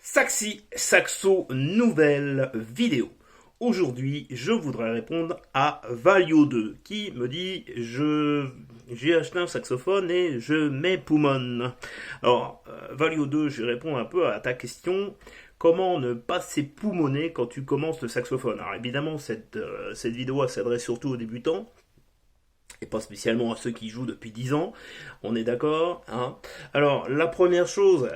Saxi Saxo, nouvelle vidéo. Aujourd'hui, je voudrais répondre à Valio2 qui me dit j'ai acheté un saxophone et je m'époumonne. Alors, Valio2, je vais répondre un peu à ta question. Comment ne pas s'époumoner quand tu commences le saxophone? Alors évidemment, cette vidéo elle s'adresse surtout aux débutants et pas spécialement à ceux qui jouent depuis 10 ans. On est d'accord, hein? Alors, la première chose,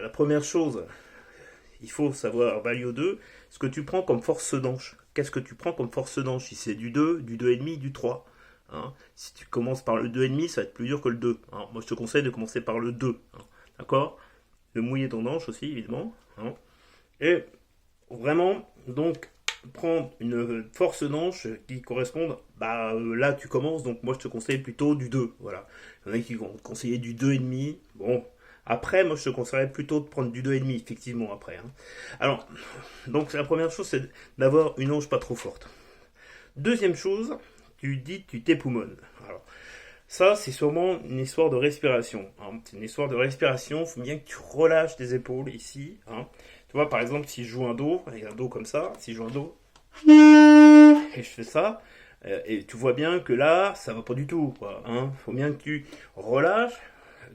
il faut savoir, Valio2, ce que tu prends comme force d'anche. Qu'est-ce que tu prends comme force d'anche? Si c'est du 2, du 2,5, du 3. Hein. Si tu commences par le 2,5, ça va être plus dur que le 2. Hein. Moi, je te conseille de commencer par le 2. Hein. D'accord? De mouiller ton anche aussi, évidemment. Hein. Et vraiment, donc, prendre une force d'anche qui corresponde, là tu commences, donc moi je te conseille plutôt du 2. Voilà. Il y en a qui vont te conseiller du 2,5. Bon, après, moi, je te conseillerais plutôt de prendre du 2,5, effectivement, après. Hein. Alors, donc, la première chose, c'est d'avoir une anche pas trop forte. Deuxième chose, tu t'époumones. Alors, ça, c'est sûrement une histoire de respiration. Hein. C'est une histoire de respiration. Il faut bien que tu relâches tes épaules ici. Hein. Tu vois, par exemple, si je joue un do, avec un do comme ça, si je joue un do, et je fais ça, et tu vois bien que là, ça va pas du tout. Hein. Faut bien que tu relâches.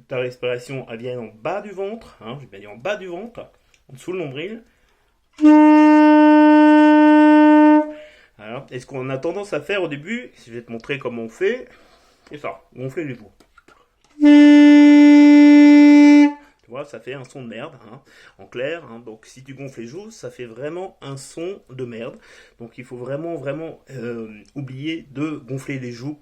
Ta respiration elle vient en bas du ventre, hein, je vais dire en bas du ventre, en dessous le nombril. Alors, et ce qu'on a tendance à faire au début, je vais te montrer comment on fait, c'est ça, gonfler les joues. Tu vois, ça fait un son de merde, hein, en clair. Hein, donc si tu gonfles les joues, ça fait vraiment un son de merde. Donc il faut vraiment, oublier de gonfler les joues.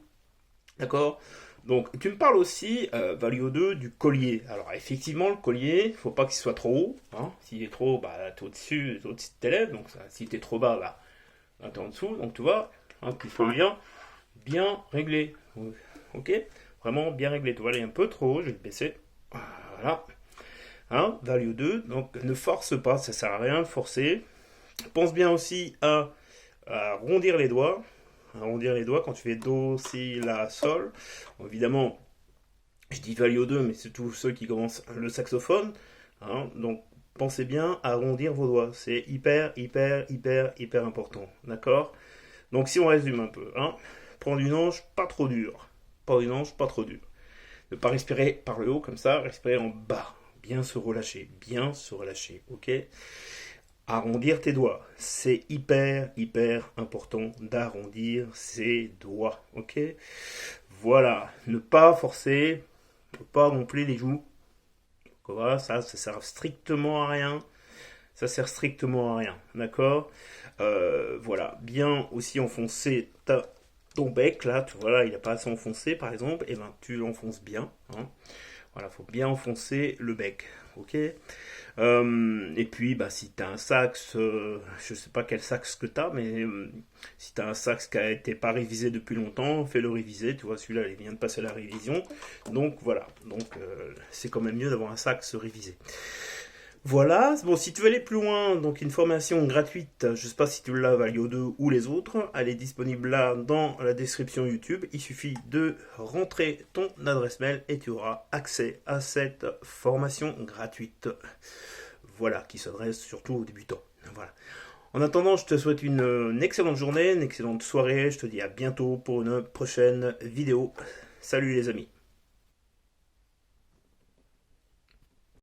D'accord? Donc, tu me parles aussi, Valio2, du collier. Alors, effectivement, le collier, il ne faut pas qu'il soit trop haut. Hein. S'il est trop haut, tu es au-dessus de tes lèvres. Donc, si tu es trop bas, tu es en dessous. Donc, tu vois, hein, il faut bien régler. Ok? Vraiment bien régler. Tu vois, il est un peu trop haut. Je vais le baisser. Voilà. Hein, Valio2. Donc, ne force pas. Ça ne sert à rien de forcer. Pense bien aussi à rondir les doigts. Arrondir les doigts quand tu fais do, si, la, sol. Bon, évidemment, je dis Valio2, mais c'est tous ceux qui commencent le saxophone. Hein, donc, pensez bien à arrondir vos doigts. C'est hyper important. D'accord? Donc, si on résume un peu, hein, prendre une anche pas trop dure. Pas une anche pas trop dure. Ne pas respirer par le haut comme ça, respirer en bas. Bien se relâcher. Ok? Arrondir tes doigts. C'est hyper important d'arrondir ses doigts. Ok? Voilà. Ne pas forcer. Ne pas gonfler les joues. Voilà, ça sert strictement à rien. Ça sert strictement à rien. D'accord? Voilà. Bien aussi enfoncer ton bec. Là, voilà, il n'a pas assez enfoncé par exemple. Et ben, tu l'enfonces bien. Hein. Voilà, faut bien enfoncer le bec. Ok? Et puis, si tu as un sax, je sais pas quel sax que tu as, mais si tu as un sax qui a été pas révisé depuis longtemps, fais-le réviser. Tu vois, celui-là, il vient de passer la révision. Donc, voilà. Donc, c'est quand même mieux d'avoir un sax révisé. Voilà, bon, si tu veux aller plus loin, donc une formation gratuite, je sais pas si tu l'as, Valio2 ou les autres, elle est disponible là dans la description YouTube. Il suffit de rentrer ton adresse mail et tu auras accès à cette formation gratuite. Voilà, qui s'adresse surtout aux débutants. Voilà. En attendant, je te souhaite une excellente journée, une excellente soirée. Je te dis à bientôt pour une prochaine vidéo. Salut les amis.